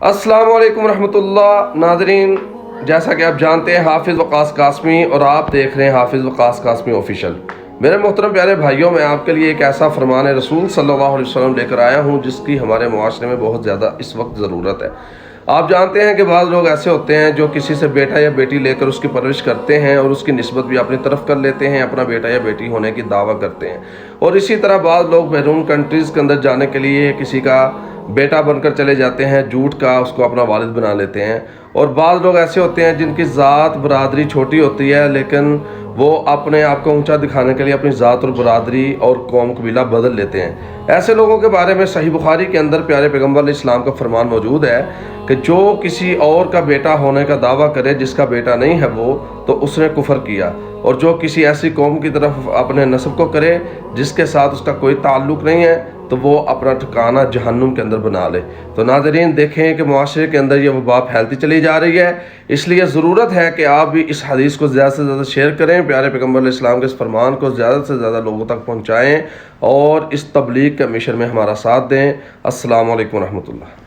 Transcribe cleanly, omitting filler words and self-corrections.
अस्सलाम वालेकुम रहमतुल्लाह। नाज़रीन, जैसा कि आप जानते हैं हाफिज़ वक़ास कासमी और आप देख रहे हैं हाफिज़ वक़ास कासमी ऑफिशियल। मेरे मोहतरम प्यारे भाइयों, मैं आपके लिए एक ऐसा फरमान रसूल सल्लल्लाहु अलैहि वसल्लम लेकर आया हूँ जिसकी हमारे मुआशरे में बहुत ज़्यादा इस वक्त ज़रूरत है। आप जानते हैं कि बाज़ लोग ऐसे होते हैं जो किसी से बेटा या बेटी लेकर उसकी परवरिश करते हैं और उसकी निस्बत भी अपनी तरफ कर लेते हैं, अपना बेटा या बेटी होने की दावा करते हैं। और इसी तरह बाज़ लोग बैरून कंट्रीज़ के अंदर जाने के लिए किसी का बेटा बनकर चले जाते हैं, झूठ का उसको अपना वालिद बना लेते हैं। और बाज़ लोग ऐसे होते हैं जिनकी ज़ात बरादरी छोटी होती है, लेकिन वो अपने आप को ऊंचा दिखाने के लिए अपनी ज़ात और बरादरी और कौम कबीला बदल लेते हैं। ऐसे लोगों के बारे में सही बुखारी के अंदर प्यारे पैगम्बर इस्लाम का फरमान मौजूद है कि जो किसी और का बेटा होने का दावा करे जिसका बेटा नहीं है वो, तो उसने कुफर किया। और जो किसी ऐसी कौम की तरफ अपने नस्ब को करे जिसके साथ उसका कोई ताल्लुक़ नहीं है, तो वो अपना ठिकाना जहन्नुम के अंदर बना ले। तो नाज़रीन, देखें कि मुआशरे के अंदर ये वबा फैलती चली जा रही है, इसलिए ज़रूरत है कि आप भी इस हदीस को ज़्यादा से ज़्यादा शेयर करें, प्यारे पैगम्बर इस्लाम के इस फरमान को ज़्यादा से ज़्यादा लोगों तक पहुँचाएँ और इस तबलीग के मिशन में हमारा साथ दें। अस्सलाम वालेकुम रहमतुल्लाह।